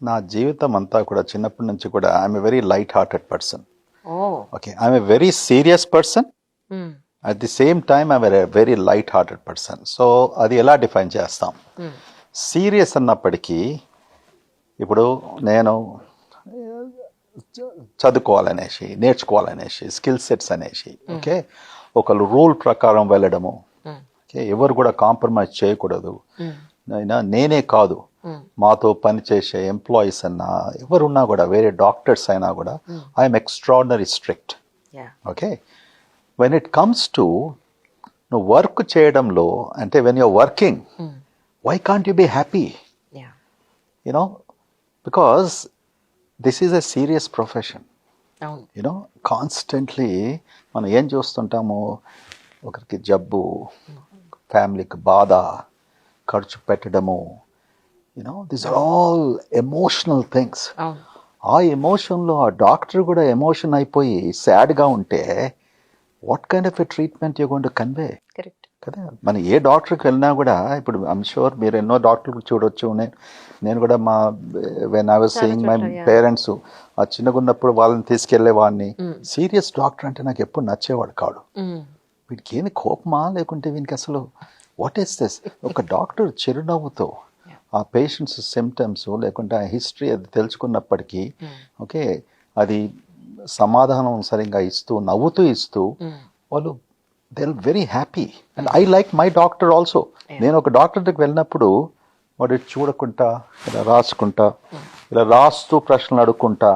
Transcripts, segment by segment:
నా జీవితం అంతా కూడా చిన్నప్పటి నుంచి కూడా I'm a very light hearted person. Oh okay, I'm a very serious person. Hmm. At the same time I'm a very light hearted person. So అది ఎలా డిఫైన్ చేస్తాం? మ్మ్. సీరియస్ అన్నప్పటికీ ఇప్పుడు నేను చదువుకోవాలనేసి, నేర్చుకోవాలనేసి, స్కిల్ సెట్స్ అనేసి, ఓకే, ఒకళ్ళు రూల్ ప్రకారం వెళ్ళడము, మ్మ్. ఓకే, ఎవరు కూడా కాంప్రమైజ్ చేయకూడదు. మ్మ్. నేనే కాదు, మ్మ్. మాతో పనిచేసే ఎంప్లాయీస్ అన్నా ఎవరున్నా కూడా, వేరే డాక్టర్స్ అయినా కూడా I'm extraordinary strict. Yeah okay, when it comes to నువ్వు వర్క్ చేయడంలో, అంటే when you're working, hmm. Why can't you be happy? Yeah you know, because this is a serious profession. అవును యూనో, కాన్స్టెంట్లీ మనం ఏం చూస్తుంటాము, ఒకరికి జబ్బు, ఫ్యామిలీకి బాధ, ఖర్చు పెట్టడము, you know, this are all emotional things. అవును ఆ ఎమోషన్లో ఆ డాక్టర్ కూడా ఎమోషన్ అయిపోయి సాడ్గా ఉంటే what kind of a treatment you going to convey? Correct కదా, మనం ఏ డాక్టర్కి వెళ్ళినా కూడా, ఇప్పుడు ఐమ్ షూర్ మీరు ఎన్నో డాక్టర్లు చూడొచ్చు. నేను కూడా మా when I was seeing my చోట్ల, yeah. పేరెంట్స్, ఆ చిన్నగా ఉన్నప్పుడు వాళ్ళని తీసుకెళ్లేవాడిని. సీరియస్ డాక్టర్ అంటే నాకు ఎప్పుడు నచ్చేవాడు కాడు. మ్మ్. వీడికి ఏంది కోపమా, లేకుంటే వీనికి అసలు వాట్ ఈస్ దిస్? ఒక డాక్టర్ చిరునవ్వుతో ఆ పేషెంట్స్ సిమ్టమ్స్ లేకుంటే ఆ హిస్టరీ అది తెలుసుకున్నప్పటికీ, ఓకే, అది సమాధానం సరిగ్గా ఇస్తూ, నవ్వుతూ ఇస్తూ, మ్మ్. వాళ్ళు they are very happy. And I like my doctor also. నేను ఒక డాక్టర్ దగ్గరికి వెళ్ళినప్పుడు వాడు చూడకుండా ఇలా రాసుకుంటా, ఇలా రాస్తూ ప్రశ్నలు అడుక్కుంటా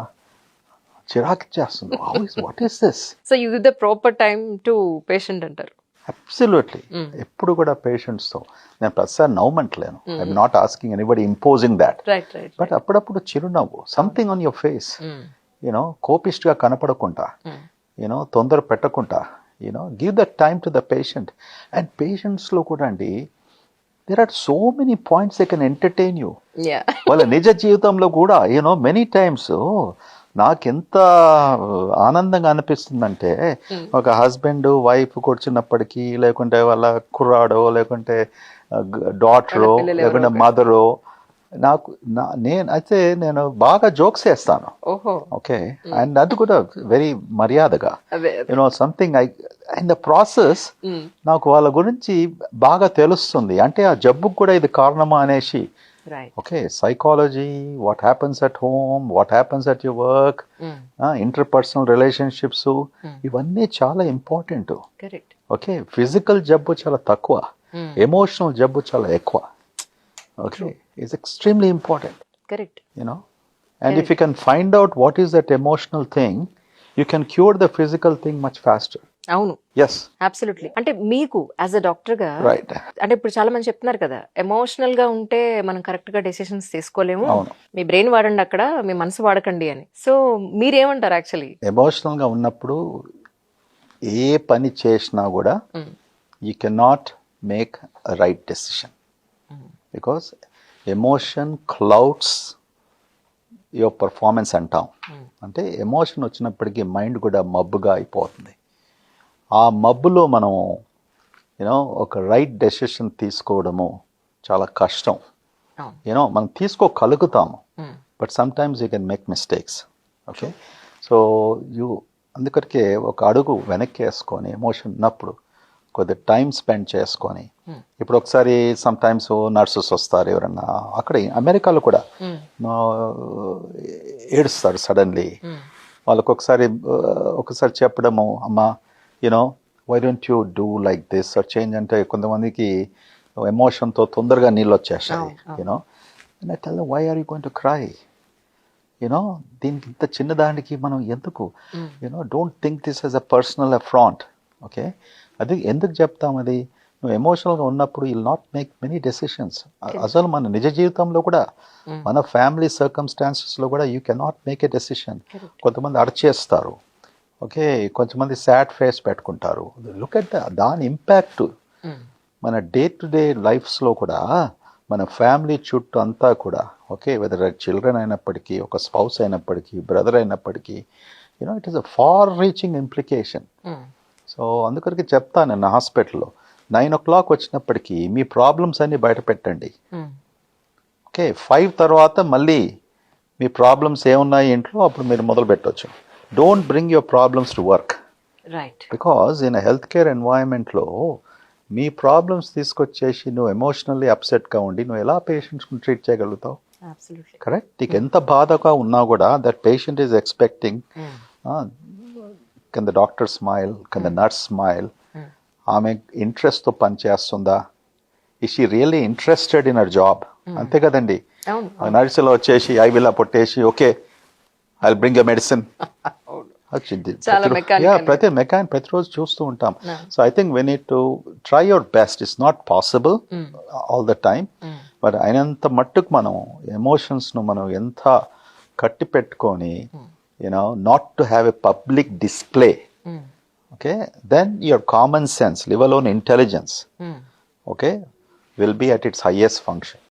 చిరాకు చేస్తుంది. What is this? So you give the proper time to patient అంటారు. అబ్సల్యూట్లీ. ఎప్పుడు కూడా పేషెంట్స్తో నేను ప్రతిసారి నవ్వమంటలేను. I'm not asking anybody imposing that. Right right but అప్పుడప్పుడు చిరునవ్వు, something on your face, you know, కోపిస్ట్గా కనపడకుండా, యూనో, తొందర పెట్టకుండా, you know, give the time to the patient. And పేషెంట్స్లో కూడా అండి, there are so many points they can entertain you. Yeah వాళ్ళ నిజ జీవితంలో కూడా, యూనో, మెనీ టైమ్స్ నాకెంత ఆనందంగా అనిపిస్తుందంటే, ఒక హస్బెండ్ వైఫ్ కూర్చున్నప్పటికీ, లేకుంటే వాళ్ళ కుర్రాడో, లేకుంటే డాటరో, లేకుంటే మదరో, నేను బాగా జోక్స్ వేస్తాను. ఓహో ఓకే, అండ్ అది కూడా వెరీ మర్యాదగా, అదే you know, something I in the process నాకు వాళ్ళ గురించి బాగా తెలుస్తుంది. అంటే ఆ జబ్బుకు కూడా ఇది కారణమా అనేసి. Right okay, psychology, what happens at home, what happens at your work, interpersonal relationships, ఇవన్నీ చాలా ఇంపార్టెంట్. కరెక్ట్ ఓకే, ఫిజికల్ జబ్బు చాలా తక్కువ, ఎమోషనల్ జబ్బు చాలా ఎక్కువ. Okay, it's extremely important, correct you know. And if you can find out what is that emotional thing, you can cure the physical thing much faster. అవును yes, absolutely. అంటే మీకు as a doctor గా, right. అంటే ఇప్పుడు చాలా మంది చెప్తున్నారు కదా, ఎమోషనల్ గా ఉంటే మనం కరెక్ట్ గా డెసిషన్స్ తీసుకోలేము, అవును. మీ బ్రెయిన్ వాడండి అక్కడ, మీ మనసు వాడకండి అని. సో మీరేమంటారు యాక్చువల్లీ? ఎమోషనల్గా ఉన్నప్పుడు ఏ పని చేసినా కూడా you cannot make a right decision, because emotion clouds your performance అంటాం. అంటే ఎమోషన్ వచ్చినప్పటికీ మైండ్ కూడా మబ్బుగా అయిపోతుంది. ఆ మబ్బులో మనం, యూనో, ఒక రైట్ డెసిషన్ తీసుకోవడము చాలా కష్టం. అవును యూనో, మనం తీసుకోగలుగుతాము, but sometimes you can make mistakes. Okay, so అందుకరికే ఒక అడుగు వెనక్కి వేసుకొని, ఎమోషన్ ఉన్నప్పుడు కొద్ది టైం స్పెండ్ చేసుకొని, ఇప్పుడు ఒకసారి సమ్ టైమ్స్ నర్సెస్ వస్తారు ఎవరన్నా, అక్కడ అమెరికాలో కూడా ఏడుస్తారు సడన్లీ. వాళ్ళకు ఒకసారి చెప్పడము, అమ్మా, you know, why don't you do like this or change, అంటే కొంతమందికి ఎమోషన్తో తొందరగా నీళ్ళు వచ్చేస్తాయి. You know, and I tell them, why are you going to cry? You know, దీనికి ఇంత చిన్నదానికి మనం ఎందుకు, you know, don't think this as a personal affront. Okay, అది ఎందుకు చెప్తాం? అది నువ్వు ఎమోషనల్గా ఉన్నప్పుడు you will not make many decisions. అసలు మన నిజ జీవితంలో కూడా, మన ఫ్యామిలీ సర్కమ్స్టాన్సెస్లో కూడా you cannot make a decision. కొంతమంది అరిచేస్తారు, ఓకే, కొంతమంది సాడ్ ఫేస్ పెట్టుకుంటారు. లుక్ ఎట్ దాని ఇంపాక్ట్ మన డే టు డే లైఫ్స్లో కూడా, మన ఫ్యామిలీ చుట్టూ అంతా కూడా, ఓకే, వెదర్ చిల్డ్రన్ అయినప్పటికీ, ఒక స్పౌస్ అయినప్పటికీ, బ్రదర్ అయినప్పటికీ, you know, it is a far reaching implication. So అందుకరికి చెప్తాను నా హాస్పిటల్లో, 9 o'clock వచ్చినప్పటికీ మీ ప్రాబ్లమ్స్ అన్నీ బయట పెట్టండి. ఓకే, 5 తర్వాత మళ్ళీ మీ ప్రాబ్లమ్స్ ఏమున్నాయి ఇంట్లో అప్పుడు మీరు మొదలు పెట్టవచ్చు. Don't bring your problems to work, right. Because in health care ఎన్వైరన్మెంట్లో మీ ప్రాబ్లమ్స్ తీసుకొచ్చేసి నువ్వు ఎమోషనల్లీ అప్సెట్గా ఉండి నువ్వు ఎలా పేషెంట్స్ని ట్రీట్ చేయగలుగుతావు? అబ్సల్యూట్లీ. కరెక్ట్. నీకు ఎంత బాధగా ఉన్నా కూడా that patient is expecting, can the doctor smile, can the nurse smile, ఆమె ఇంట్రెస్ట్తో పనిచేస్తుందా, is she really interested in our job? అంతే కదండి. అవును. నర్సులో వచ్చేసి ఐ విల్ పొట్టేసి okay I will bring a medicine. చాలా ప్రతిరోజు చూస్తూ ఉంటాం. So I think we need to try your best. It's not possible all the time, but అయినంత మట్టుకు మనం ఎమోషన్స్ను మనం ఎంత కట్టి పెట్టుకొని you know not to have a public display, okay, then your common sense, leave alone intelligence, okay, will be at its highest function.